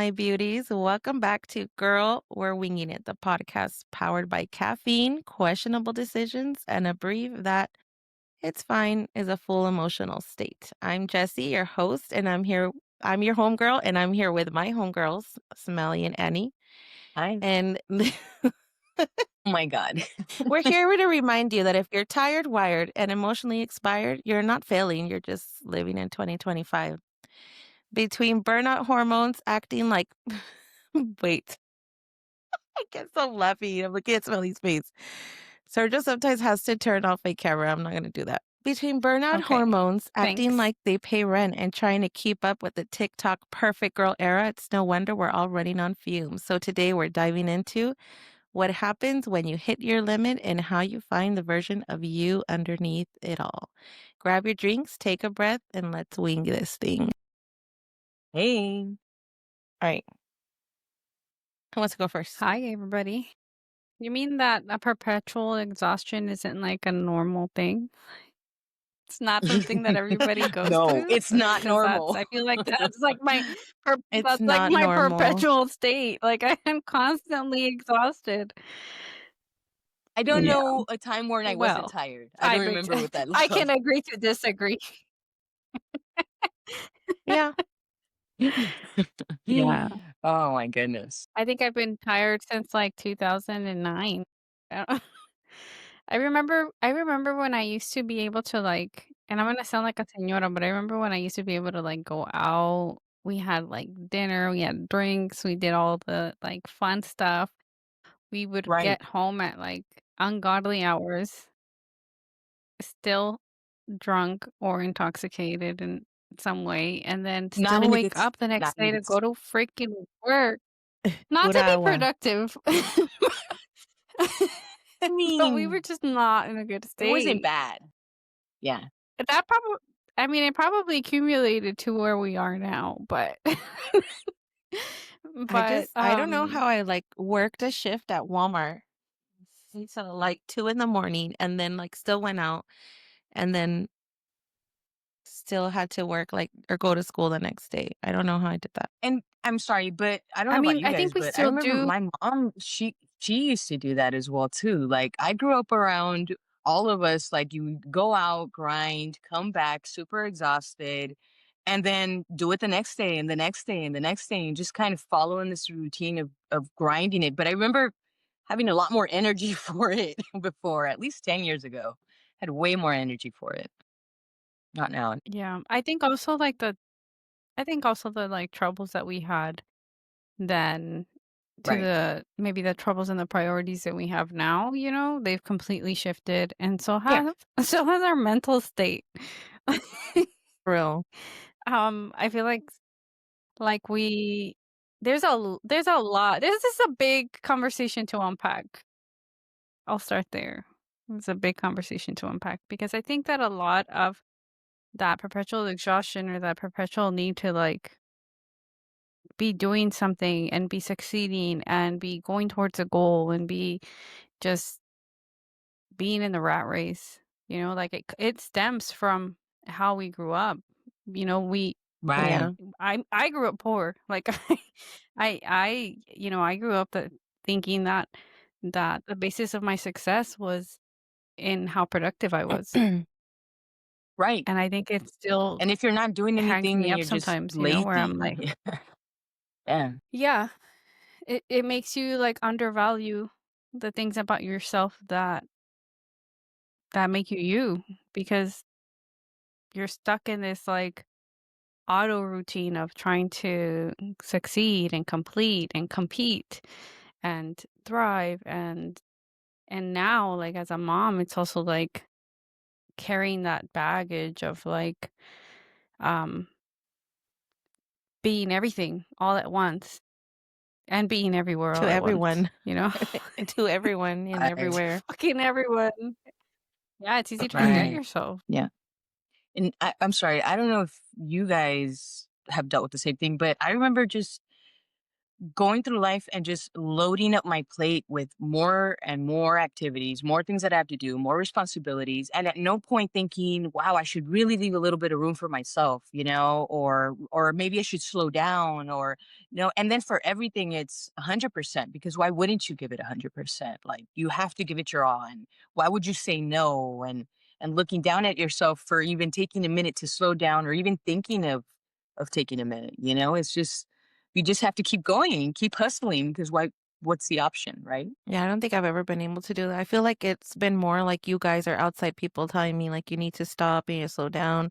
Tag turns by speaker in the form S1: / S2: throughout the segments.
S1: my beauties. Welcome back to Girl, We're Winging It, the podcast powered by caffeine, questionable decisions, and a brief that it's fine is a full emotional state. I'm Jessie, your host, and I'm here. I'm your homegirl, and I'm here with my homegirls, Smelly and Annie.
S2: Hi.
S1: And
S2: Oh my God.
S1: we're here to remind you that if you're tired, wired, and emotionally expired, you're not failing. You're just living in 2025. Between burnout hormones acting like wait, I get so laughing. I'm looking at Smelly's face. Sergio sometimes has to turn off my camera. I'm not gonna do that. Between burnout
S3: Okay,
S1: hormones acting
S3: thanks.
S1: like they pay rent and trying to keep up with the TikTok perfect girl era, it's no wonder we're all running on fumes. So today we're diving into what happens when you hit your limit and how you find the version of you underneath it all. Grab your drinks, take a breath, and let's wing this thing.
S2: Hey.
S1: All right. Who wants to go first?
S3: Hi, everybody. You mean that a perpetual exhaustion isn't like a normal thing? It's not something that everybody goes
S2: No,
S3: through?
S2: it's not
S3: Because
S2: normal.
S3: I feel like that's like
S1: It's
S3: that's like
S1: not
S3: my
S1: normal.
S3: perpetual state. Like I am constantly exhausted.
S2: I don't
S1: Yeah.
S2: know a time when I wasn't
S3: Well,
S2: tired. I
S3: I
S2: don't
S3: bet
S2: remember what that
S3: I
S2: looked
S3: can
S2: like.
S3: agree to disagree.
S1: Yeah.
S3: Yeah.
S2: Oh my goodness.
S3: I think I've been tired since like 2009. Uh, I remember when I used to be able to like, and I'm gonna sound like a señora, but I remember when I used to be able to like go out. We had like dinner, we had drinks, we did all the like fun stuff. We would
S2: Right.
S3: get home at like ungodly hours, still drunk or intoxicated in some way, and then
S2: Not
S3: still
S2: in a
S3: wake
S2: good
S3: up the
S2: not
S3: next
S2: in a
S3: day to
S2: good
S3: go to freaking work. Not to be
S1: Urawa.
S3: productive.
S2: I
S3: But we were
S2: mean,
S3: just not in a good
S2: it wasn't
S3: state.
S2: bad. Yeah.
S3: That probably I mean, it probably accumulated to where we are now, but but,
S1: I don't know how I like worked a shift at Walmart until like 2 in the morning and then like still went out and then still had to work like or go to school the next day. I don't know how I did that.
S2: And I'm sorry, but I don't
S3: I
S2: know about
S3: mean,
S2: you
S3: I
S2: guys,
S3: think we
S2: but I
S3: still
S2: remember
S3: do.
S2: my mom, she used to do that as well too. Like I grew up around all of us, like you would go out, grind, come back super exhausted, and then do it the next day and the next day and the next day, and just kind of following this routine of grinding it. But I remember having a lot more energy for it before, at least 10 years ago. Had way more energy for it. Not now.
S3: Yeah, I think also the, like, troubles that we had then to
S2: Right.
S3: the maybe the troubles and the priorities that we have now, they've completely shifted, and so
S2: Yeah.
S3: have so has our mental state.
S1: For real.
S3: I feel like we there's a lot. This is a big conversation to unpack. I'll start there. It's a big conversation to unpack because I think that a lot of that perpetual exhaustion or that perpetual need to like be doing something and be succeeding and be going towards a goal and be just being in the rat race, like it stems from how we grew up. You know, we
S1: Yeah.
S2: Right.
S3: I grew up poor. Like I grew up thinking that the basis of my success was in how productive I was.
S2: Right.
S3: And I think it still
S2: And if you're not doing
S3: hangs
S2: anything,
S3: me
S2: then
S3: up
S2: you're just
S3: sometimes, where I'm
S2: lazy.
S3: like,
S2: Yeah.
S3: yeah, it makes you like undervalue the things about yourself that make you you because you're stuck in this like auto routine of trying to succeed and complete and compete and thrive and now like as a mom it's also like carrying that baggage of like um being everything all at once and being everywhere
S1: To
S3: all at once,
S1: everyone. To everyone and
S2: Right.
S1: everywhere.
S3: fucking everyone. Yeah, it's easy to forget
S2: Right.
S3: yourself.
S2: Yeah. And I'm sorry, I don't know if you guys have dealt with the same thing, but I remember just going through life and just loading up my plate with more and more activities, more things that I have to do, more responsibilities, and at no point thinking, "Wow, I should really leave a little bit of room for myself," or maybe I should slow down, or and then for everything it's 100% because why wouldn't you give it 100%? Like you have to give it your all, and why would you say no? And looking down at yourself for even taking a minute to slow down or even thinking of taking a minute, it's just you just have to keep going, keep hustling because what's the option, right?
S1: Yeah, I don't think I've ever been able to do that. I feel like it's been more like you guys are outside people telling me like you need to stop, you need to slow down.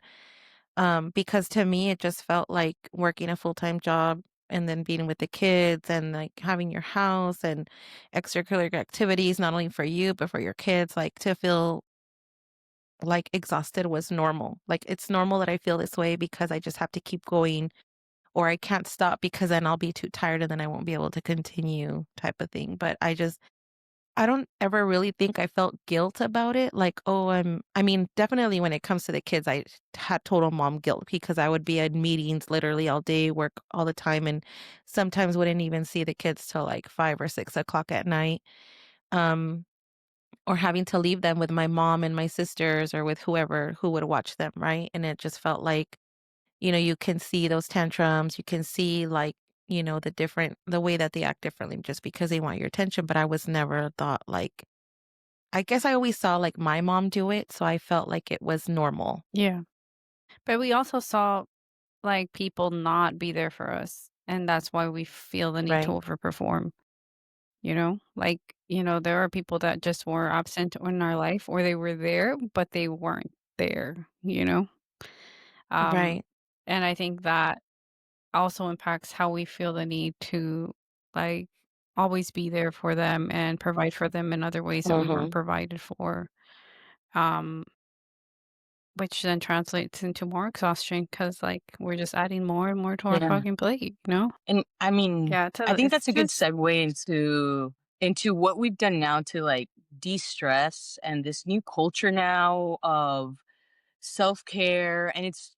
S1: Because to me it just felt like working a full-time job and then being with the kids and like having your house and extracurricular activities, not only for you, but for your kids, like to feel like exhausted was normal. Like it's normal that I feel this way because I just have to keep going or I can't stop because then I'll be too tired and then I won't be able to continue type of thing. But I don't ever really think I felt guilt about it. Like, oh, I mean, definitely when it comes to the kids, I had total mom guilt because I would be at meetings literally all day, work all the time, and sometimes wouldn't even see the kids till like 5 or 6 o'clock at night. Um, or having to leave them with my mom and my sisters or with whoever who would watch them, right? And it just felt like, you can see those tantrums, you can see like, the way that they act differently just because they want your attention. But I was never thought like I guess I always saw, like, my mom do it, so I felt like it was normal,
S3: Yeah. But we also saw, like, people not be there for us, and that's why we feel the need to
S1: right?
S3: overperform, you know? Like, there are people that just were absent in our life, or they were there, but they weren't there, you know? Um,
S1: Right.
S3: and I think that also impacts how we feel the need to, like, always be there for them and provide for them in other ways that we weren't
S1: Mhm.
S3: provided for, um, which then translates into more exhaustion because, like, we're just adding more and more to our
S2: Yeah.
S3: fucking plate, you know?
S2: And I mean,
S3: Yeah,
S2: I think
S3: it's
S2: that's a good
S3: just
S2: segue into what we've done now to like de-stress and this new culture now of self-care. And it's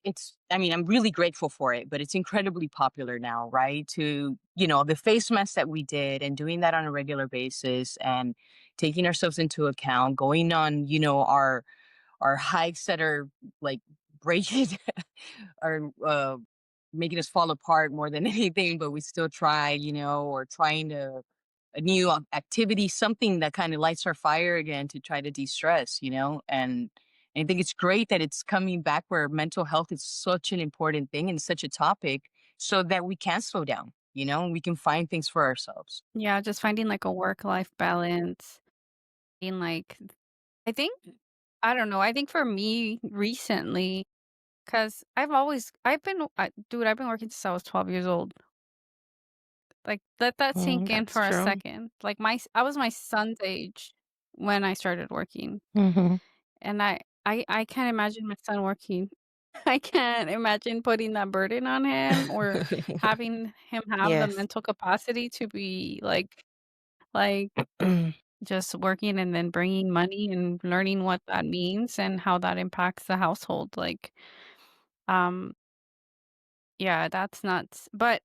S2: I mean, I'm really grateful for it, but it's incredibly popular now, right? To, the face masks that we did and doing that on a regular basis and taking ourselves into account, going on, our hikes that are like breaking are making us fall apart more than anything, but we still try, or trying to a new activity, something that kind of lights our fire again to try to de-stress, and I think it's great that it's coming back where mental health is such an important thing and such a topic so that we can slow down, and we can find things for ourselves.
S3: yeah, just finding, like, a work-life balance, being like I think I don't know, I think for me recently, because 'cause I've been working since I was 12 years old. Like, let that sink in
S1: That's
S3: for a
S1: true.
S3: second. Like, I was my son's age when I started working,
S1: Mhm.
S3: and I can't imagine my son working. I can't imagine putting that burden on him or having him have the
S1: Yes.
S3: mental capacity to be, like, just working and then bringing money and learning what that means and how that impacts the household, um yeah, that's nuts. But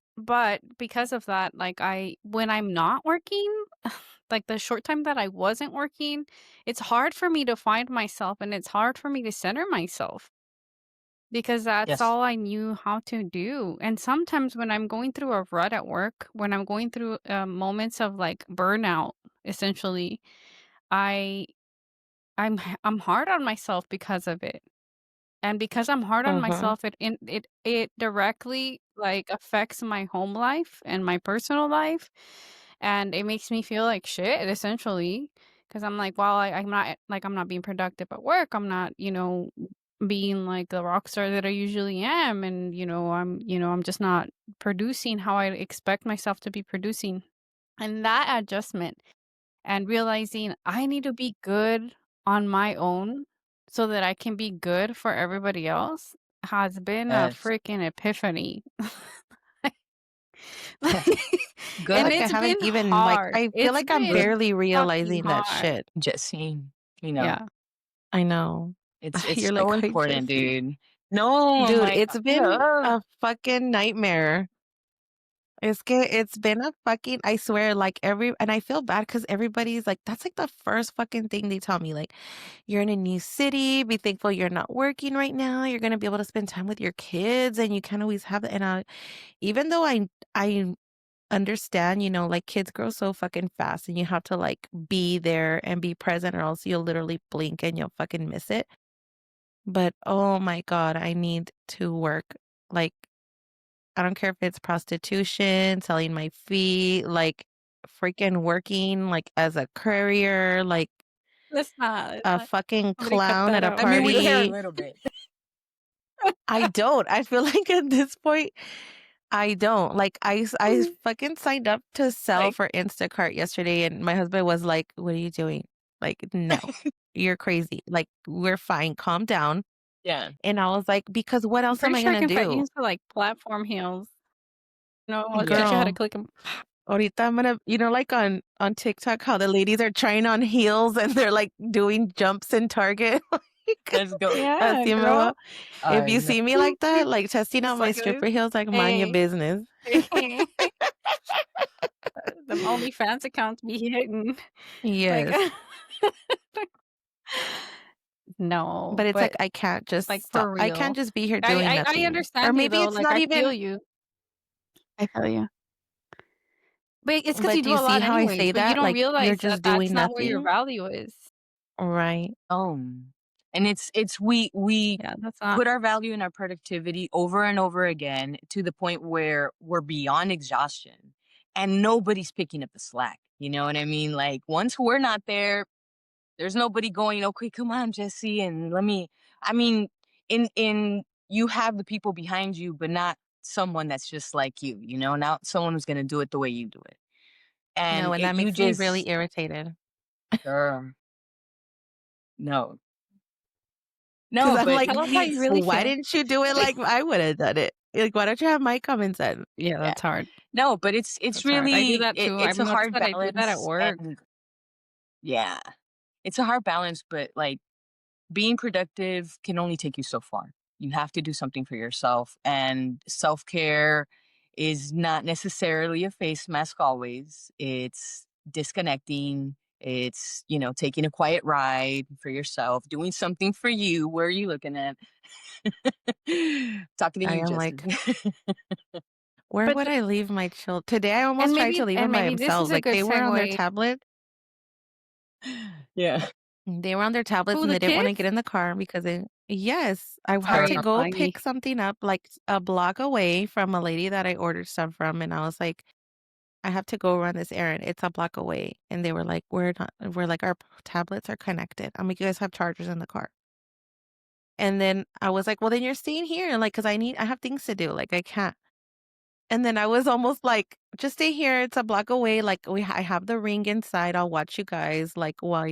S3: because of that, like, when I'm not working, like, the short time that I wasn't working, it's hard for me to find myself, and it's hard for me to center myself because that's
S2: Yes.
S3: all I knew how to do. And sometimes when I'm going through a rut at work, when I'm going through, moments of, like, burnout, essentially, I I'm hard on myself because of it. And because I'm hard on
S1: Mhm.
S3: myself, it directly, like, affects my home life and my personal life, and it makes me feel like shit, essentially, because 'cause I'm like, "Well, I'm not being productive at work, I'm not, being like the rock star that I usually am, and, I'm just not producing how I expect myself to be producing." And that adjustment and realizing I need to be good on my own so that I can be good for everybody else has been a
S2: Yes.
S3: freaking epiphany.
S1: I feel
S3: And
S2: Good.
S1: like I
S3: it's
S1: haven't
S3: been
S1: even, like
S3: hard.
S1: I feel
S3: It's
S1: like I'm
S3: been
S2: Good.
S1: barely
S3: fucking
S1: realizing that
S3: hard.
S1: shit.
S2: Jesse.
S3: Yeah.
S1: I know.
S2: It's
S1: You're
S2: so
S1: like, "Hi,
S2: important,
S1: Jessie."
S2: dude. No, I'm
S1: Dude,
S2: like,
S1: it's been
S2: yeah.
S1: a fucking nightmare. Es que it's been a fucking I swear, like, and I feel bad because everybody's like that's, like, the first fucking thing they tell me, like, "You're in a new city, be thankful you're not working right now, you're gonna be able to spend time with your kids, and you can't always have it," and even though I understand, like, kids grow so fucking fast, and you have to, like, be there and be present or else you'll literally blink and you'll fucking miss it, but, oh my god, I need to work, like I don't care if it's prostitution, selling my feet, like, freaking working, like, as a courier, like,
S3: Let's
S1: a
S3: not
S1: fucking
S3: somebody cut
S1: clown
S3: that
S1: at a
S3: out.
S2: I mean, we care a
S1: party.
S2: little bit.
S1: I don't. I feel like at this point, I don't. Like, I fucking signed up to sell
S3: Like,
S1: for Instacart yesterday, and my husband was like, "What are you doing?" Like, "No, you're crazy. Like, we're fine. Calm down."
S2: Yeah.
S1: And I was like, "Because what
S3: I'm
S1: else am
S3: pretty
S1: I
S3: sure I
S1: gonna
S3: can find
S1: do?"
S3: you for, like, platform heels. No, I'll teach
S2: Yeah.
S3: you how to
S1: Girl.
S3: click them.
S1: Ahorita I'm gonna like on TikTok how the ladies are trying on heels and they're like doing jumps in Target. Like,
S2: Let's go.
S3: Yeah,
S1: así me va.
S3: girl.
S1: If you
S2: No.
S1: see me like that, like testing out
S3: It's
S1: my
S3: like,
S1: stripper heels, like mind your
S3: hey,
S1: business.
S3: hey. Them OnlyFans accounts be hitting. Like,
S1: Yes.
S3: no,
S1: But it's like
S3: but,
S1: I can't just
S3: like,
S1: stop.
S3: for
S1: I can't
S3: real.
S1: just be here
S3: I
S1: doing
S3: I
S1: nothing. Or
S3: understand you,
S1: maybe
S3: though,
S1: it's
S3: like,
S1: not
S3: I feel
S1: even
S3: you. I feel you. But it's because
S1: but
S3: you
S1: do
S3: do
S1: you
S3: a
S1: see
S3: lot
S1: how I
S3: anyways,
S1: say
S3: but you
S1: that?
S3: don't
S1: Like you're
S3: realize that
S1: just doing
S3: that's not where your
S1: nothing?
S3: value is.
S1: Right.
S2: Oh. And it's we
S3: Yeah, that's not
S2: put our value in our productivity over and over again to the point where we're beyond exhaustion and nobody's picking up the slack. You know what I mean? Like once we're not there, there's nobody going, okay, come on, Jesse, and let me I mean, in you have the people behind you, but not someone that's just like you, not someone who's gonna do it the way you do it.
S1: No,
S2: And
S1: and that
S2: you
S1: makes me really
S2: just
S1: irritated.
S2: no.
S1: Because
S2: No,
S1: 'Cause I'm
S2: but
S1: like,
S3: tell us how you really
S1: "Why
S3: feel.
S1: didn't you do it like I would have done it? Like, why don't you have my common sense?"
S3: Yeah,
S2: yeah.
S3: that's hard.
S2: No, but it's
S3: That's hard. I do
S2: really
S3: that too. I've
S2: it's a
S3: noticed
S2: hard
S3: that I do that at
S2: balance
S3: work.
S2: and yeah. It's a hard balance, but like being productive can only take you so far. You have to do something for yourself and self-care is not necessarily a face mask always. It's disconnecting, it's taking a quiet ride for yourself, doing something for you. Where are you looking at? Talking to
S1: I
S2: you,
S1: am
S2: Jesse.
S1: like, "Where
S3: But
S1: would
S3: th
S1: I leave my child today I almost tried to leave
S3: and
S1: them by
S3: maybe this is
S1: themselves,
S3: a
S1: like,
S3: good
S1: they were on their
S3: segue.
S1: tablet
S2: Yeah.
S1: they were on their tablets,
S3: Who,
S1: and
S3: the
S1: they didn't wanna
S3: kids?
S1: get in the car because they Yes, I had
S3: Sorry,
S1: to
S3: I'm
S1: go
S3: telling you.
S1: pick something up, like, a block away from a lady that I ordered stuff from, and I was like, "I have to go run this errand, it's a block away," and they were like, we're like, "Our tablets are connected." I'm like, "You guys have chargers in the car." And then I was like, "Well, then you're staying here, like, 'cause I have things to do, like, I can't." And then I was almost like, "Just stay here, it's a block away, like, I have the ring inside, I'll watch you guys, like, while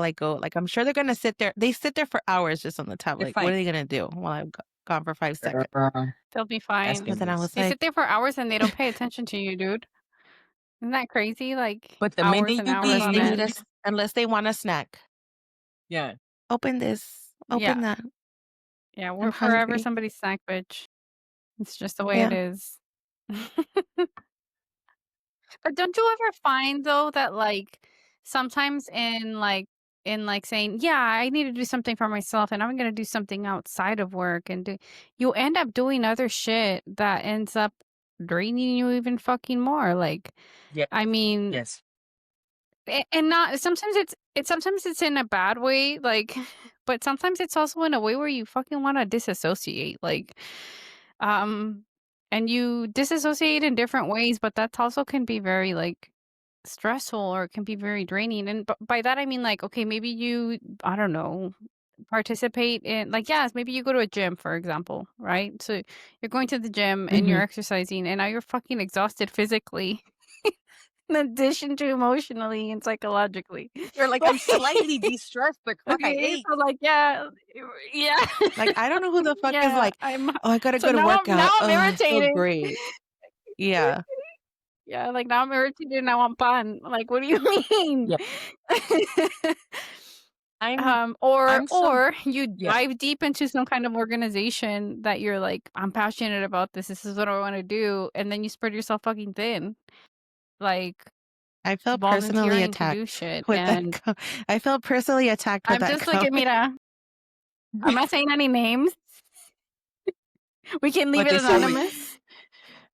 S1: I go." Like, I'm sure they're gonna sit there they sit there for hours just on the tablet,
S2: They're
S1: like, what
S2: fine.
S1: are they gonna do while I'm gone for 5 seconds?
S2: Girl,
S3: They'll be
S2: asking
S1: But
S3: fine.
S1: then I
S2: this.
S1: was
S3: They sit
S1: like
S3: there for hours and they don't pay attention to you, dude. Isn't that crazy? Like,
S2: But the
S3: hours
S2: minute
S3: and
S2: you
S3: hours
S1: unless
S3: on
S1: they
S2: leave,
S1: need
S3: end.
S1: us unless they want a snack.
S2: yeah.
S1: "Open this, open
S3: Yeah.
S1: that,
S3: Yeah,
S1: I'm
S3: we're forever
S1: hungry."
S3: somebody's snack bitch. It's just the way it
S1: Yeah.
S3: is. But don't you ever find though that like sometimes in saying, "Yeah, I need to do something for myself and I'm going to do something outside of work," and you end up doing other shit that ends up draining you even fucking more. Like,
S2: Yes.
S3: I mean,
S2: Yes.
S3: and not sometimes it's in a bad way, like, but sometimes it's also in a way where you fucking want to disassociate, like, um, and you disassociate in different ways, but that also can be very like stressful or it can be very draining. And by that I mean like, okay, maybe you, I don't know, participate in like, yes, maybe you go to a gym, for example, right? So you're going to the gym and you're
S1: Mhm.
S3: exercising, and now you're fucking exhausted physically in addition to emotionally and psychologically.
S2: You're like, I'm slightly de-stressed, but fuck, I
S3: Okay,
S2: ate.
S3: so like, yeah, yeah,
S1: Like, I don't know who the fuck is
S3: yeah.
S1: like, "Oh, I gotta go to work
S3: Now
S1: out.
S3: I'm
S1: Oh, I feel
S3: irritated.
S1: great." Yeah.
S3: Yeah, like now I'm irritated and I want pan. Like, what do you mean?
S2: Yeah. I'm
S3: Or
S2: I'm so
S3: you
S2: yeah.
S3: dive deep into some kind of organization that you're like, "I'm passionate about this. This is what I wanna do," and then you spread yourself fucking thin, like,
S1: I felt personally
S3: volunteering to do
S1: attacked
S3: shit,
S1: with that
S3: and
S1: I felt personally attacked with
S3: I'm
S1: that
S3: just like,
S1: comment.
S3: "Mira, I'm not saying any names. We can leave
S2: But
S3: it
S2: they saw we
S3: anonymous,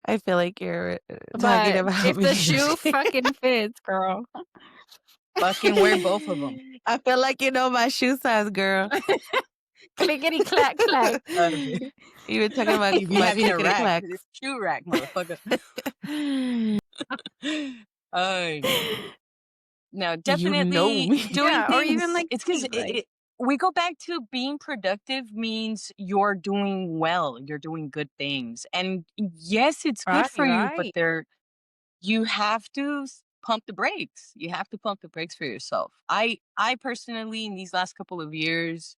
S1: I feel like you're talking
S3: but
S1: about
S3: if
S1: me.
S3: the shoe fucking fits, girl."
S2: fucking wear both of them.
S1: I feel like you know my shoe size, girl.
S3: Clickety clack clack.
S1: You were talking about
S2: You be
S1: my
S2: having a
S1: clickety
S2: rack,
S1: clacks.
S2: this shoe rack, motherfucker. Oh no. No,
S1: You know
S2: definitely
S1: me.
S2: doing
S3: Yeah, or even,
S2: things.
S3: like,
S2: It's because
S3: sleep, like
S2: we go back to being productive means you're doing well, you're doing good things. And yes, it's good
S3: right,
S2: for you, but
S3: right.
S2: you have to pump the brakes. You have to pump the brakes for yourself. I personally, in these last couple of years,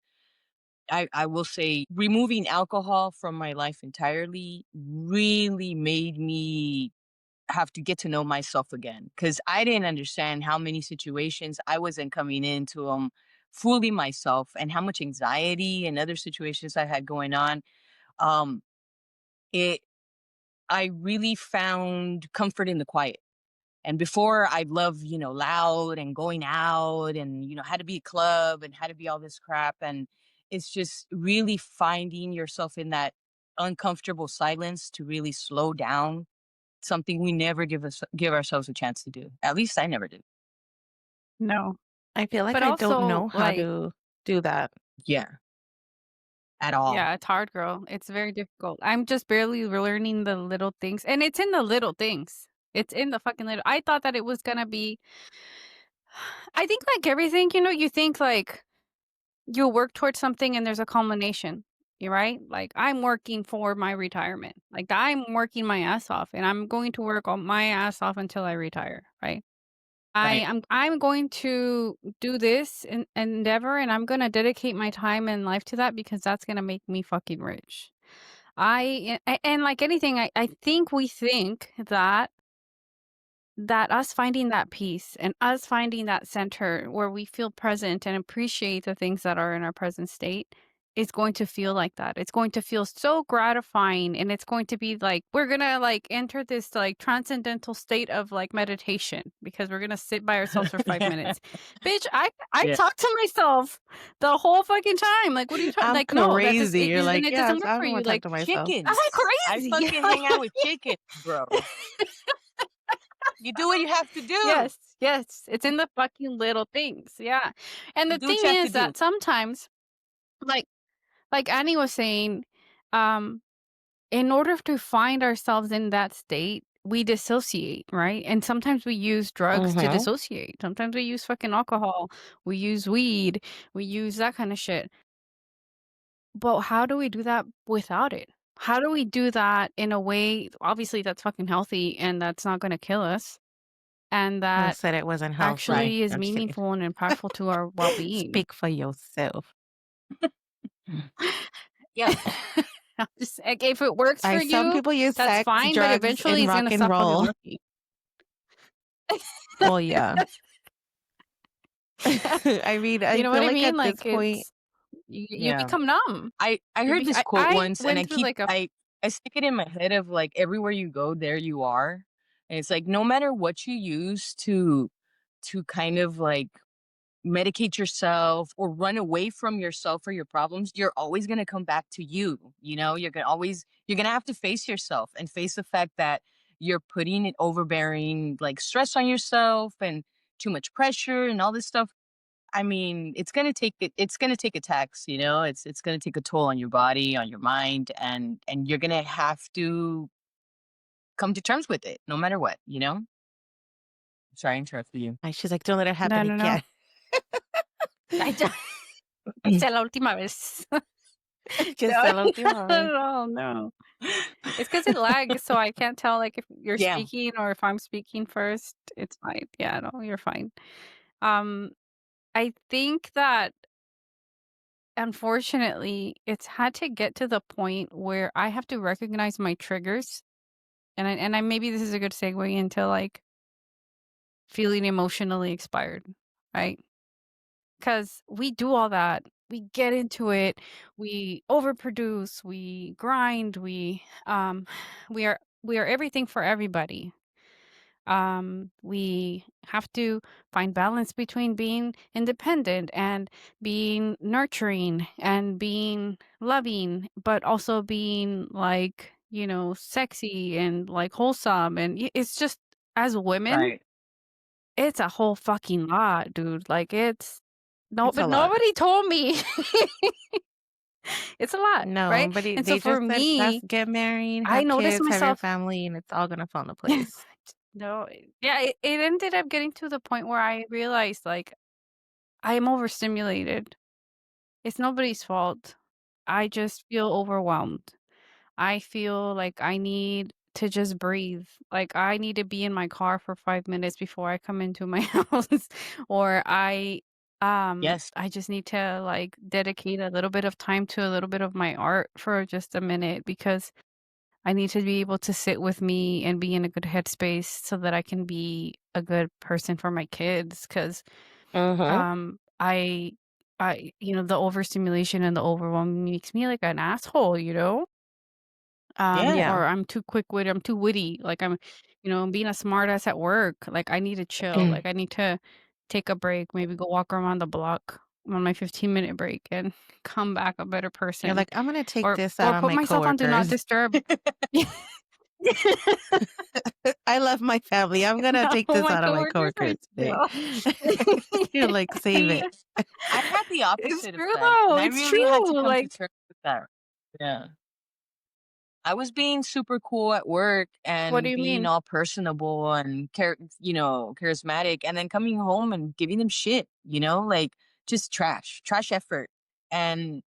S2: I will say removing alcohol from my life entirely really made me have to get to know myself again because I didn't understand how many situations I wasn't coming into them fully myself and how much anxiety and other situations I had going on. Um, it I really found comfort in the quiet. And before I'd love, loud and going out and, had to be a club and had to be all this crap. And it's just really finding yourself in that uncomfortable silence to really slow down, something we never give ourselves a chance to do. At least I never did.
S3: No.
S1: I feel like
S3: But
S1: I don't
S3: also,
S1: know how
S3: like
S1: to do that.
S2: Yeah, at all.
S3: yeah, it's hard, girl. It's very difficult. I'm just barely learning the little things, and it's in the little things. It's in the fucking little I thought that it was gonna be I think like everything, you think like you work towards something and there's a culmination. You right? Like I'm working for my retirement. Like I'm working my ass off and I'm going to work on my ass off until I retire, right?
S2: Right.
S3: I'm going to do this endeavor and I'm gonna dedicate my time and life to that because that's gonna make me fucking rich. And like anything, I think we think that us finding that peace and us finding that center where we feel present and appreciate the things that are in our present state is going to feel like that. It's going to feel so gratifying and it's going to be like we're going to like enter this like transcendental state of like meditation because we're going to sit by ourselves for 5
S2: Yeah.
S3: minutes. Bitch, I
S2: Yeah.
S3: talk to myself the whole fucking time. Like what are you trying
S1: I'm
S3: like no, that just
S1: crazy. You're
S3: and
S1: like,
S3: it doesn't
S1: yes,
S3: work
S1: I
S3: for
S1: don't
S3: you.
S1: want to talk
S3: Like
S1: to myself.
S3: I'm like
S2: Chickens. I
S3: crazy.
S2: fucking hang out with chickens, bro. You do what you have to do.
S3: Yes, yes, it's in the fucking little things, yeah, and
S2: You
S3: the
S2: do what
S3: thing
S2: you have to
S3: is
S2: do.
S3: that sometimes, like Annie was saying, um, in order to find ourselves in that state, we dissociate, right? And sometimes we use drugs to
S1: Mhm.
S3: dissociate. Sometimes we use fucking alcohol, we use weed, we use that kinda shit. But how do we do that without it? How do we do that in a way obviously that's fucking healthy and that's not gonna kill us, and
S1: Who
S3: that
S1: said it wasn't
S2: Right.
S1: healthy?
S3: actually is
S1: I'm just kidding.
S3: meaningful and impactful to our well-being.
S1: Speak for yourself.
S2: Yeah.
S3: I'm just like, if it works for
S1: Some
S3: you,
S1: people use
S3: that's
S1: sex,
S3: fine, but
S1: drugs,
S3: eventually
S1: and
S3: it's
S1: rock
S3: gonna
S1: and
S3: stop fucking
S1: roll.
S3: working.
S1: Well, yeah. I mean,
S3: You
S1: I
S3: know what
S1: feel
S3: I
S1: like
S3: mean?
S1: at this
S3: Like,
S1: point,
S3: it's you
S2: Yeah.
S3: become numb.
S2: I
S3: You
S2: heard
S3: be
S2: this quote
S3: I
S2: once and
S3: went through like a
S2: I stick it in my head of like everywhere you go, there you are. And it's like no matter what you use to kind of like medicate yourself or run away from yourself or your problems, you're always going to come back to you. You're going to have to face yourself and face the fact that you're putting it overbearing like stress on yourself and too much pressure and all this stuff. I mean, it's going to take a tax, it's going to take a toll on your body, on your mind, and you're going to have to come to terms with it no matter what. Sorry, I interrupted you.
S1: she's like, don't let it
S3: no,
S1: happen
S3: no, no.
S1: again.
S3: I ya esta es la última vez.
S1: Just
S3: No,
S1: la última vez.
S3: no, no. It's because it lags, so I can't tell, like, if you're
S2: Yeah.
S3: speaking or if I'm speaking first. It's fine. Yeah, no, you're fine. Um, I think that unfortunately, it's had to get to the point where I have to recognize my triggers, and I maybe this is a good segue into, like, feeling emotionally expired, right? 'cause we do all that. We get into it, we overproduce, we grind, we are everything for everybody. We have to find balance between being independent and being nurturing and being loving, but also being like, sexy and like wholesome. And it's just, as women,
S2: Right.
S3: it's a whole fucking lot, dude. Like it's no,
S1: It's a
S3: but
S1: lot.
S3: nobody told me. It's a lot,
S1: No,
S3: right?
S1: but
S3: And so
S1: they
S3: for
S1: just said, "That's
S3: me,
S1: get married,
S3: I
S1: have
S3: noticed
S1: kids, have your
S3: myself.
S1: family, and it's all gonna fall into place."
S3: No, yeah, it ended up getting to the point where I realized, like, I am overstimulated. It's nobody's fault. I just feel overwhelmed. I feel like I need to just breathe. Like, I need to be in my car for 5 minutes before I come into my house, or
S2: Yes.
S3: I just need to, like, dedicate a little bit of time to a little bit of my art for just a minute because I need to be able to sit with me and be in a good headspace so that I can be a good person for my kids. Because
S1: Mhm.
S3: I the overstimulation and the overwhelm makes me like an asshole, you know?
S1: Yeah.
S3: Or I'm too quick-witted, I'm too witty, like, I'm being a smartass at work, like, I need to chill, like, I need to take a break, maybe go walk around the block on my 15-minute break and come back a better
S1: You're
S3: person,
S1: like, "I'm gonna take
S3: or
S1: this out on
S3: put
S1: my
S3: myself on do not
S1: coworkers."
S3: disturb.
S1: I love my family. I'm gonna
S3: No,
S1: take this
S3: my
S1: out on my
S3: coworkers are
S1: coworkers today.
S3: chill.
S1: You're like, "Save
S2: See,
S1: it."
S2: I had the
S3: It's
S2: opposite
S3: true
S2: effect,
S3: though,
S2: and I
S3: it's
S2: really had to
S3: true,
S2: come to
S3: like,
S2: terms with that. Yeah. I was being super cool at work
S3: what do
S2: and
S3: you
S2: being
S3: mean?
S2: all personable and charismatic, and then coming home and giving them shit, like just trash effort. And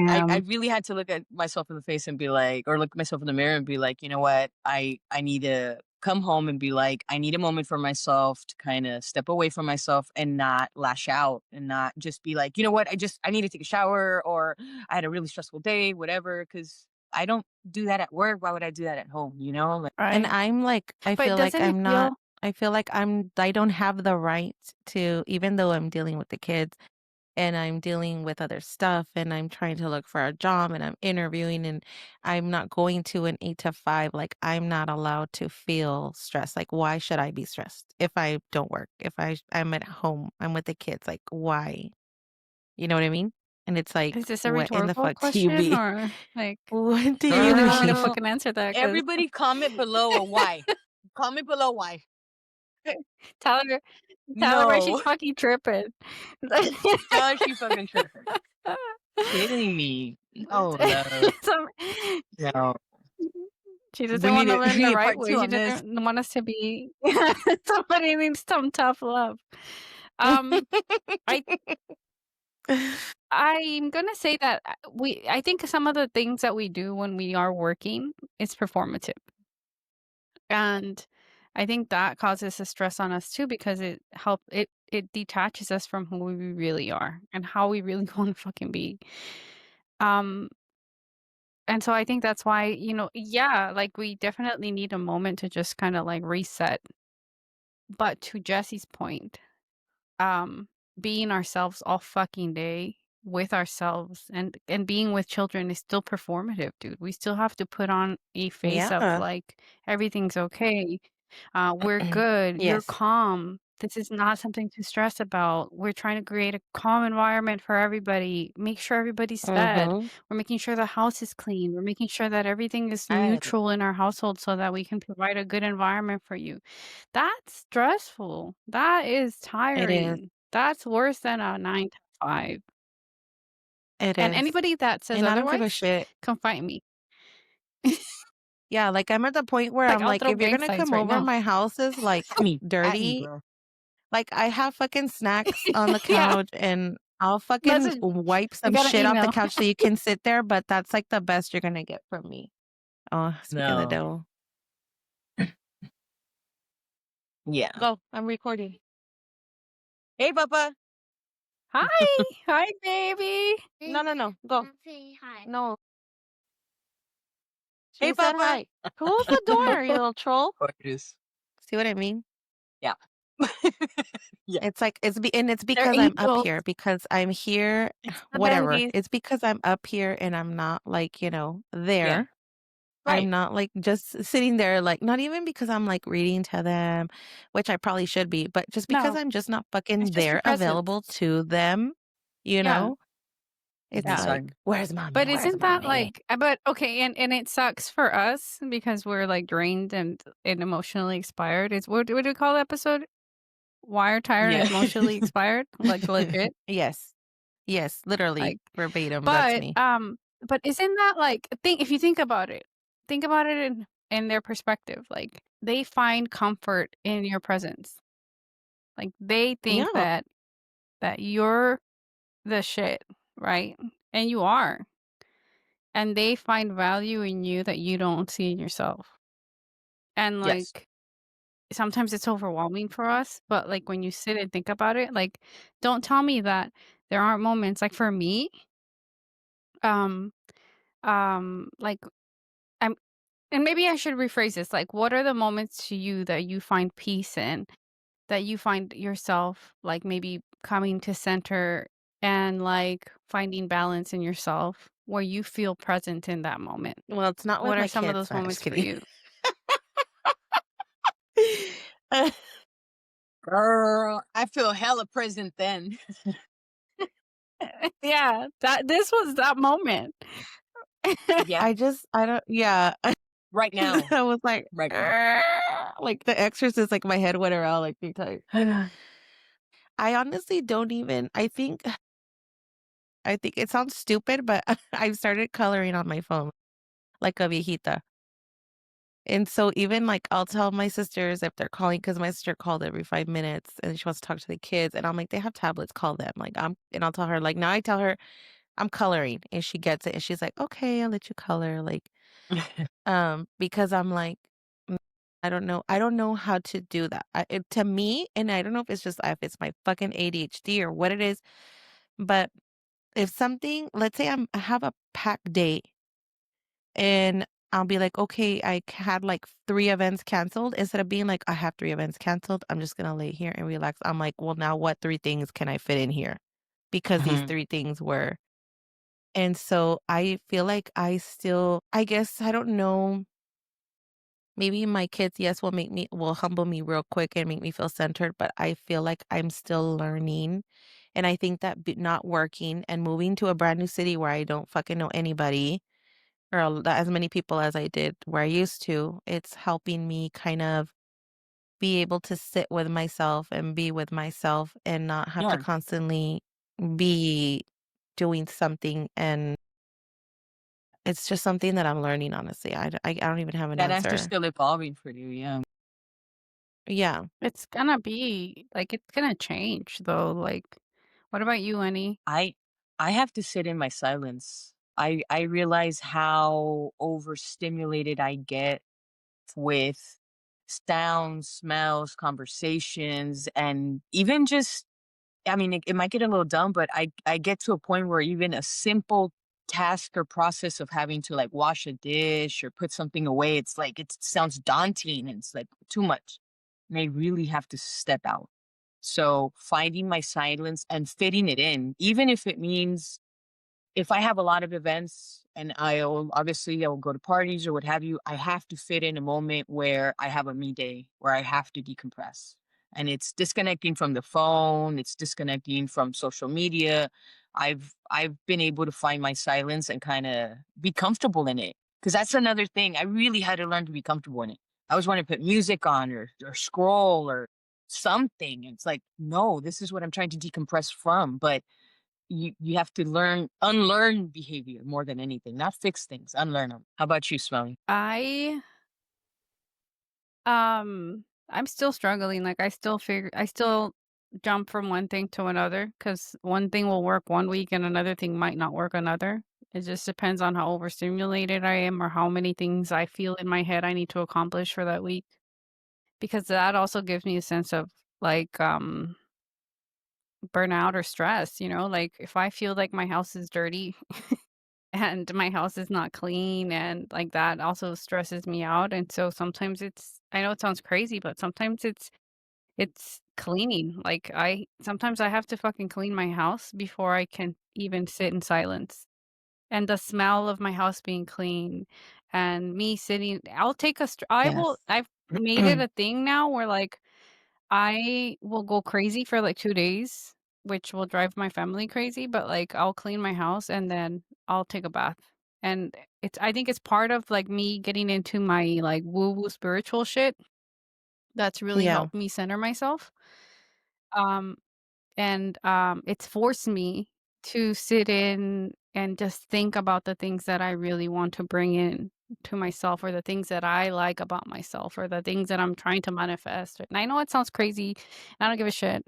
S2: I really had to look at myself in the face and be like, or look myself in the mirror and be like, you know what? I need to come home and be like, I need a moment for myself to kind of step away from myself and not lash out and not just be like, you know what? I need to take a shower, or I had a really stressful day, whatever. Cause I don't do that at work. Why would I do that at home? Like,
S1: And
S3: Right?
S1: I'm like,
S3: But doesn't it feel
S1: I feel like I don't have the right to, even though I'm dealing with the kids and I'm dealing with other stuff and I'm trying to look for a job and I'm interviewing and I'm not going to an 8 to 5, like I'm not allowed to feel stressed. Like, why should I be stressed if I don't work? If I'm at home, I'm with the kids, like why? You know what I mean? And it's like,
S3: is this a
S1: what in the
S3: rhetorical
S1: fuck do you
S3: question
S1: mean?
S3: or, like,
S1: What do
S3: you don't
S1: you
S3: even want me to
S1: mean?
S2: girl,
S3: fucking answer that? Cause
S2: everybody comment below a why. Comment below why.
S3: tell her tell her where she's
S2: No.
S3: fucking tripping.
S2: Tell her she fucking tripping. Kidding me. No, love.
S3: Some
S2: No.
S3: she
S2: We
S3: doesn't
S2: need
S3: wanna
S2: a
S3: learn
S2: we
S3: the
S2: need a
S3: right
S2: part
S3: way,
S2: 2
S3: she
S2: on this.
S3: doesn't want us to be somebody needs some tough love. Um, I I'm gonna say that, I think some of the things that we do when we are working is performative, and I think that causes a stress on us too because it detaches us from who we really are and how we really wanna fucking be. Um, and so I think that's why, yeah, like, we definitely need a moment to just kinda, like, reset, but to Jesse's point, um, being ourselves all fucking day with ourselves and being with children is still performative, dude. We still have to put on a face of
S1: Yeah.
S3: like everything's okay. We're good. You're
S1: Yes.
S3: calm. This is not something to stress about. We're trying to create a calm environment for everybody. Make sure everybody's fed.
S1: Mhm.
S3: We're making sure the house is clean. We're making sure that everything is
S2: Right.
S3: neutral in our household so that we can provide a good environment for you. That's stressful. That is
S1: It is.
S3: tiring. That's worse than a 9 to 5.
S1: It
S3: And
S1: is.
S3: anybody that says
S1: And I don't give a
S3: otherwise,
S1: shit.
S3: come fight me.
S1: Yeah, like I'm at the point where
S3: Like,
S1: I'm
S3: I'll
S1: like,
S3: throw
S1: if you're
S3: gang
S1: gonna
S3: signs
S1: come
S3: right
S1: over,
S3: now.
S1: my house is like
S2: At me,
S1: dirty.
S2: bro.
S1: Like I have fucking snacks on the
S3: Yeah,
S1: couch and I'll fucking
S3: message me.
S1: wipe
S3: I
S1: some
S3: got an
S1: shit off the
S3: email.
S1: couch so you can sit there, but that's like the best you're gonna get from me. Oh, speaking of the
S2: No.
S1: devil.
S2: Yeah.
S1: Go. I'm recording.
S2: Hey, Papa.
S3: Hi. Hi, baby.
S1: No, no, no. Go. No.
S2: Hey,
S1: She said
S2: Papa.
S1: hi. Close the door, you little troll.
S2: Gorgeous.
S1: See what I mean?
S2: Yeah. Yeah.
S1: It's like it's
S3: They're
S1: because I'm up
S3: angels.
S1: here, because I'm here
S3: It's the
S1: whatever.
S3: babies.
S1: It's because I'm up here and I'm not, like,
S2: Yeah.
S1: there. I'm
S2: Right.
S1: not, like, just sitting there, like not even because I'm, like, reading to them, which I probably should be, but just because
S3: No,
S1: I'm just not
S3: it's
S1: fucking
S3: just your
S1: there
S3: presence.
S1: available to them, you
S3: Yeah,
S1: know? It's
S2: Mhm.
S3: yeah.
S1: like, "Where's mommy?
S3: But
S1: Where's
S3: isn't that
S1: mommy?"
S3: like but okay, and it sucks for us because we're, like, drained and emotionally expired. It's what do we call the episode? Wired, tired,
S2: Yeah.
S3: and emotionally expired? Like, legit?
S1: Yes. Yes, literally,
S3: Like
S1: verbatim, that's
S3: but,
S1: me.
S3: isn't that, like think if you think about it in their perspective, like, they find comfort in your presence. Like, they think
S1: Yeah.
S3: that you're the shit, right? And you are. And they find value in you that you don't see in yourself. And,
S2: Yes.
S3: like, sometimes it's overwhelming for us, but, like, when you sit and think about it, like, don't tell me that there aren't moments like, for me, um like, I'm and maybe I should rephrase this, like, what are the moments to you that you find peace in, that you find yourself, like, maybe coming to center and, like, finding balance in yourself where you feel present in that moment?
S1: Well, it's not with
S3: What are
S1: my
S3: some of
S1: kids.
S3: those
S1: I'm just
S3: moments for
S1: kidding.
S3: you?
S2: Girl, I feel hella present then.
S3: Yeah, that this was that moment.
S2: Yeah.
S1: I don't yeah.
S2: Right now.
S1: I was like,
S2: Right now.
S1: "Argh," like The Exorcist, like, my head went around, like, 3 times. I honestly don't even I think it sounds stupid, but I've started coloring on my phone like a viejita. And so even, like, I'll tell my sisters if they're calling, because my sister called every 5 minutes, and she wants to talk to the kids, and I'm like, "They have tablets, call them." Like, and I'll tell her, like now I tell her, "I'm coloring," and she gets it, and she's like, "Okay, I'll let you color," like, because I'm like, "Mm, I don't know how to do that." To me, and I don't know if it's my fucking ADHD or what it is, but if something let's say I have a packed day and I'll be like, "Okay, had, like, 3 events canceled," instead of being like, "I have 3 events canceled, I'm just gonna lay here and relax." I'm like, "Well, now what 3 things can I fit in here?" Because these
S2: Mhm.
S1: 3 things were and so I feel like I guess, I don't know, maybe my kids, yes, will humble me real quick and make me feel centered, but I feel like I'm still learning, and I think that not working and moving to a brand new city where I don't fucking know anybody or as many people as I did where I used to, it's helping me kind of be able to sit with myself and be with myself and not have to
S2: Yeah.
S1: constantly be doing something, and it's just something that I'm learning, honestly. I don't even have an
S2: That answer's
S1: answer.
S2: still evolving for you, yeah.
S1: Yeah.
S3: It's gonna be like, it's gonna change, though, like what about you, Annie?
S2: I I have to sit in my silence. I realize how overstimulated I get with sounds, smells, conversations, and even just I mean, it might get a little dumb, but I get to a point where even a simple task or process of having to like wash a dish or put something away, it's like it sounds daunting and it's like too much. And I really have to step out. So finding my silence and fitting it in, even if it means if I have a lot of events and I'll go to parties or what have you, I have to fit in a moment where I have a me day, where I have to decompress. And it's disconnecting from the phone, it's disconnecting from social media. I've been able to find my silence and kind of be comfortable in it. Cause that's another thing. I really had to learn to be comfortable in it. I always want to put music on or scroll or something. It's like, no, this is what I'm trying to decompress from. But you have to unlearn behavior more than anything, not fix things, unlearn them. How about you, Smelly?
S3: I I'm still struggling, like, I still jump from one thing to another because one thing will work one week and another thing might not work another. It just depends on how overstimulated I am or how many things I feel in my head I need to accomplish for that week, because that also gives me a sense of, like, burnout or stress, like, if I feel like my house is dirty and my house is not clean, and, like, that also stresses me out, and so sometimes I know it sounds crazy, but sometimes it's cleaning. Like, I sometimes I have to fucking clean my house before I can even sit in silence. And the smell of my house being clean and me sitting I'll take a str I will
S1: Yes.
S3: I've made it a thing now where, like, I will go crazy for, like, 2 days, which will drive my family crazy, but, like, I'll clean my house and then I'll take a bath. And it's I think it's part of, like, me getting into my, like, woo-woo spiritual shit that's really
S1: Yeah.
S3: helped me center myself. Um it's forced me to sit in and just think about the things that I really want to bring in to myself or the things that I like about myself or the things that I'm trying to manifest. And I know it sounds crazy. I don't give a shit,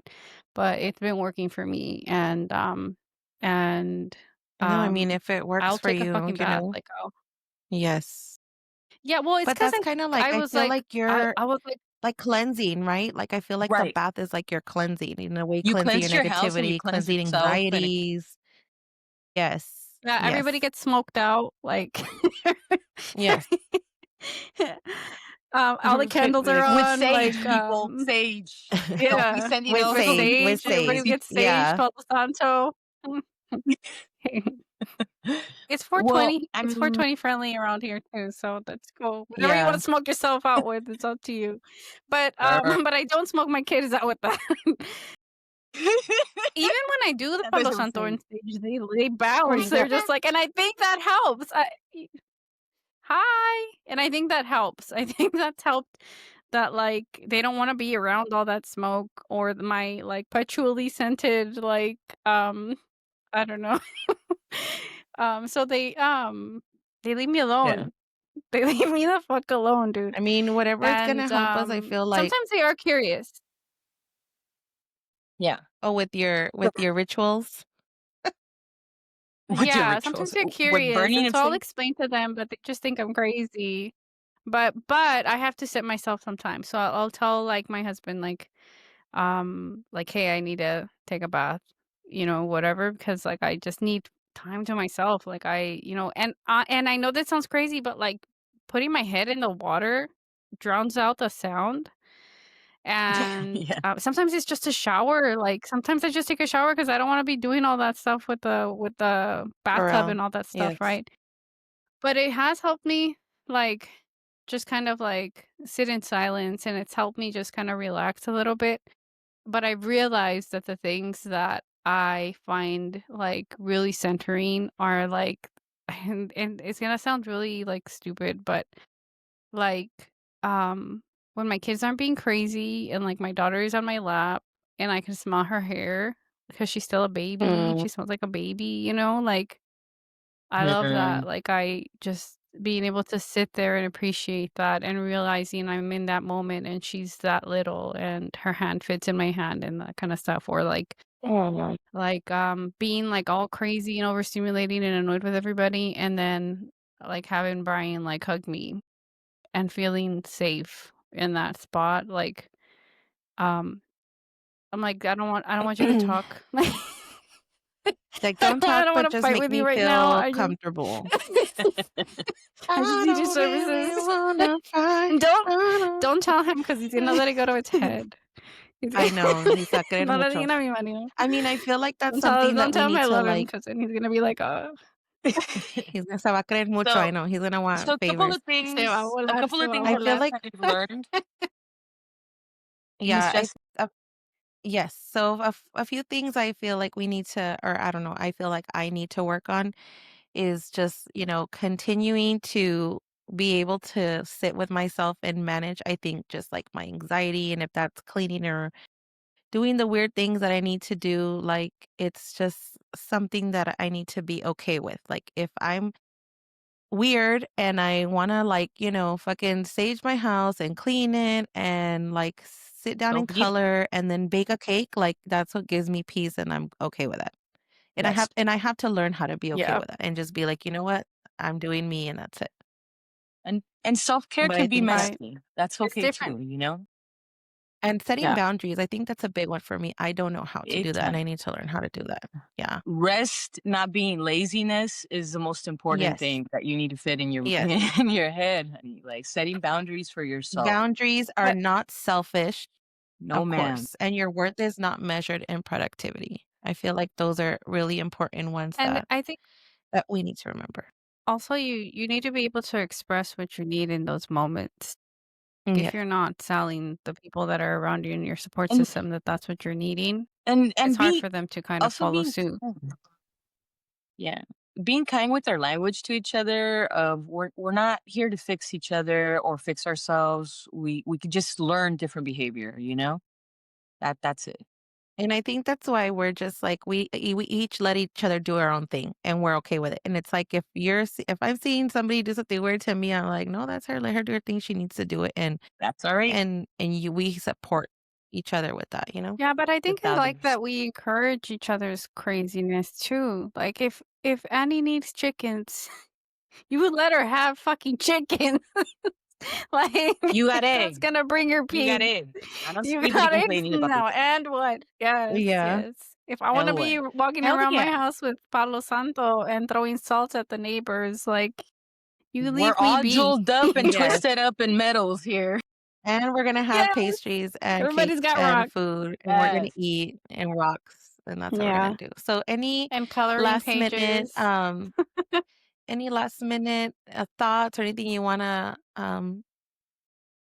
S3: but it's been working for me and
S1: No, I mean,
S3: um
S1: if it works
S3: I'll
S1: for
S3: take a
S1: you,
S3: fucking
S1: you
S3: bath
S1: know?
S3: like I'll
S1: Yes.
S3: Yeah, well, it's
S1: But
S3: cuz
S1: that's kinda
S3: I
S1: like I
S3: was
S1: feel
S3: like
S1: like you're
S3: I was like
S1: like cleansing, right? Like, I feel like the
S2: Right.
S1: bath is like your cleansing, in a way,
S2: You
S1: cleansing your
S2: cleanse your house and you
S1: negativity,
S2: cleanse
S1: cleansing
S2: yourself and it
S1: anxieties. Yes.
S3: yeah, everybody
S1: Yes.
S3: gets smoked out, like
S1: Yes.
S3: all the candles are
S1: Like
S2: with
S3: on,
S2: sage,
S3: like,
S2: people, sage. Don't be
S3: yeah,
S2: sending
S1: with
S2: those
S3: with
S1: sage,
S2: little
S1: with
S3: sage,
S1: sage.
S3: everybody
S2: frequency.
S3: gets sage,
S1: Yeah.
S3: Palo Santo. It's
S2: Well,
S3: 420
S2: I
S3: it's
S2: mean,
S3: 420 friendly around here too, so that's cool. Whatever you wanna
S1: Yeah.
S3: smoke yourself out with, it's up to you. But,
S2: er,
S3: but I don't smoke my kids out with that. Even when I do the
S2: that
S3: Palo
S2: doesn't
S3: Santo on
S2: say.
S3: stage, they
S1: Or
S3: bounce,
S1: you
S3: they're
S1: got
S3: just like and I think that helps. Hi, and I think that helps. I think that's helped that, like, they don't wanna be around all that smoke or my, like, patchouli scented, like, I don't know. So they leave me
S2: Yeah,
S3: alone. They leave me the fuck alone, dude.
S1: I mean, whatever is gonna
S3: And,
S1: help us, I feel like
S3: sometimes they are curious.
S2: yeah.
S1: oh,
S2: So,
S1: with your rituals?
S2: with your
S3: Yeah, sometimes
S2: rituals,
S3: they're
S2: with
S3: curious,
S2: burning
S3: and
S2: of
S3: so I'll
S2: sage.
S3: explain to them, but they just think I'm crazy. But I have to sit myself sometimes. So I'll tell, like, my husband, like, "Hey, I need to take a bath," whatever, because, like, I just need time to myself, like, and I know that sounds crazy, but, like, putting my head in the water drowns out the sound, and,
S2: Yeah,
S3: sometimes it's just a shower, like, sometimes I just take a shower because I don't wanna be doing all that stuff with the
S1: For
S3: bathtub
S1: real.
S3: and all that stuff,
S1: Yes.
S3: right? But it has helped me, like, just kind of, like, sit in silence, and it's helped me just kinda relax a little bit. But I've realized that the things that I find, like, really centering are, like and it's gonna sound really, like, stupid, but, like, when my kids aren't being crazy and, like, my daughter is on my lap and I can smell her hair because she's still a baby,
S1: Mm.
S3: she smells like a baby, like, I love that,
S2: mm,
S3: like, I just being able to sit there and appreciate that and realizing I'm in that moment and she's that little and her hand fits in my hand and that kinda stuff, or,
S1: Oh.
S3: being, like, all crazy and overstimulating and annoyed with everybody, and then, like, having Brian, like, hug me and feeling safe in that spot, like, um, I'm like, "I don't want you to talk." Like,
S1: Like,
S3: I
S1: don't
S3: don't I
S1: talk,
S3: don't
S1: but
S3: wanna
S1: just
S3: fight
S1: make
S3: with you
S1: me
S3: right now,
S1: feel
S3: I just
S1: comfortable.
S3: I just
S1: I
S3: need your
S1: don't really
S3: services.
S1: wanna fight.
S3: And
S1: I don't
S3: don't tell him because he's gonna let it go to his head. He's
S1: I know, he's a querer
S3: no le
S1: mucho.
S3: digan a mi marido.
S1: I mean, I feel like that's something
S3: Don't
S1: that we
S3: tell him
S1: need
S3: I
S1: to,
S3: love him
S1: like
S3: because then he's gonna be like, "Oh,
S1: se va a querer mucho, I
S2: so
S1: know, he's gonna
S2: so
S1: want
S2: a couple
S1: favors.
S2: of things
S3: se va a
S1: I
S2: in
S1: feel
S3: volar."
S2: life
S1: like
S2: that I've learned, Miss
S1: yeah,
S2: Jess.
S1: yes, so a few things I feel like we need to or I don't know, I feel like I need to work on is just, continuing to be able to sit with myself and manage, I think, just like my anxiety. And if that's cleaning or doing the weird things that I need to do, like it's just something that I need to be okay with. Like if I'm weird and I want to, like, fucking sage my house and clean it and like sit down
S2: So
S1: and
S2: be it.
S1: color and then bake a cake, like that's what gives me peace and I'm okay with that. And
S2: Yes.
S1: I have to learn how to be okay
S3: Yeah,
S1: with that and just be like, "You know what? I'm doing me and that's it."
S2: And self-care
S1: But I
S2: can be
S1: think that
S3: right.
S2: messy. That's
S3: It's
S2: okay
S3: different.
S2: too, you know?
S1: and setting
S3: Yeah.
S1: boundaries, I think that's a big one for me. I don't know how to
S2: It
S1: do that and I
S2: can.
S1: need to learn how to do that. Yeah.
S2: Rest not being laziness is the most important
S1: Yes.
S2: thing that you need to fit in your
S1: Yes.
S2: in your head, honey. Like setting boundaries for yourself.
S1: Boundaries are
S2: But
S1: not selfish.
S2: No,
S1: Of
S2: ma'am.
S1: course, and your worth is not measured in productivity. I feel like those are really important ones
S3: And I think
S1: that we need to remember.
S3: also you need to be able to express what you need in those moments. If
S1: Yes,
S3: you're not telling the people that are around you in your support
S2: And
S3: system that that's what you're needing, it's
S2: and
S3: hard
S2: be
S3: for them to kind of
S2: also
S3: follow
S2: being
S3: suit.
S2: yeah, being kind with our language to each other of we're not here to fix each other or fix ourselves. We could just learn different behavior, you know? That's it.
S1: and I think that's why we're just like we each let each other do our own thing, and we're okay with it, and it's like if I'm seeing somebody do something weird to me, I'm like, "No, that's her, let her do her thing, she needs to do it,"
S2: That's all right
S1: we support each other with that, you know?
S3: Yeah, but I
S2: with
S3: think I like
S2: others.
S3: that we encourage each other's craziness too. Like if Annie needs chickens, you would let her have fucking chicken. Like,
S2: You got
S3: that's
S2: eggs.
S3: gonna bring her
S2: You got
S3: peace.
S2: eggs. I don't see
S3: You
S2: anybody
S3: got eggs
S2: complaining about the
S3: now, and what? Yes,
S1: Yeah.
S3: yes. If I wanna
S2: and what?
S3: be walking
S2: Hell
S3: around my
S2: yeah.
S3: house with Palo Santo and throwing salt at the neighbors, like, you
S2: We're
S3: leave me
S2: all
S3: be.
S2: jeweled up and
S1: Yes.
S2: twisted up in metals here.
S1: And we're gonna have
S3: Yes,
S1: pastries and
S3: everybody's
S1: cakes
S3: got
S1: and
S3: rocks.
S1: food, and we're gonna
S2: Yes.
S1: eat and rocks, and that's what we're gonna
S3: Yeah,
S1: do. So
S3: and coloring
S1: last minute,
S3: pages.
S1: thoughts or anything you wanna,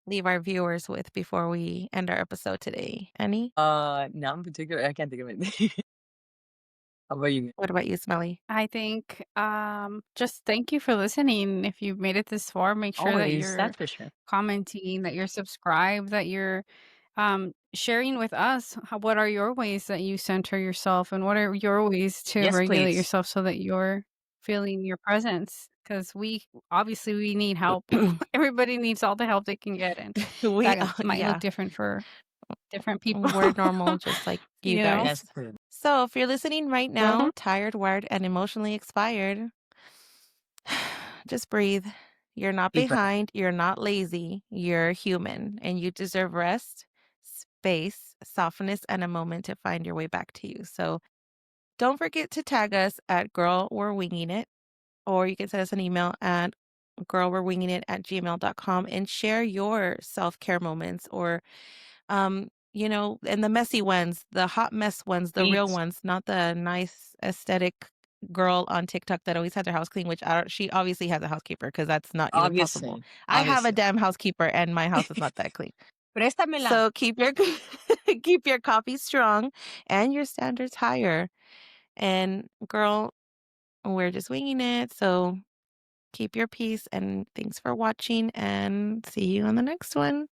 S1: leave our viewers with before we end our episode today? Any?
S2: Not in particular. I can't think of it. How about you?
S1: What about you, Smelly?
S3: I think, just thank you for listening. If you've made it this far, make sure that
S2: Always.
S3: you're
S2: That's for sure.
S3: commenting, that you're subscribed, that you're sharing with us what are your ways that you center yourself and what are your ways to
S2: Yes,
S3: regulate
S2: please.
S3: yourself so that you're feeling your presence. Because we obviously we need help. Everybody needs all the help they can get, and
S1: We
S3: that might look
S1: yeah,
S3: different for different people.
S1: we're normal just like you
S3: You know?
S2: That's
S1: guys.
S2: true.
S1: So if you're listening right
S3: Mhm.
S1: now, tired, wired, and emotionally expired, just breathe. You're not
S2: Deep breath.
S1: behind. You're not lazy. You're human and you deserve rest, space, softness, and a moment to find your way back to you. So don't forget to tag us at Girl We're Winging It, or you can send us an email at girlwe'rewingingit@gmail.com and share your self care moments or and the messy ones, the hot mess ones, the real
S2: Please.
S1: ones, not the nice aesthetic girl on TikTok that always has her house clean, which I don't, she obviously has a housekeeper because that's not even possible.
S2: Obviously.
S1: I have a
S2: Obviously.
S1: damn housekeeper and my house is not that clean.
S2: Préstamela.
S1: So keep your keep your coffee strong and your standards higher. And girl, we're just winging it. So keep your peace and thanks for watching and see you on the next one.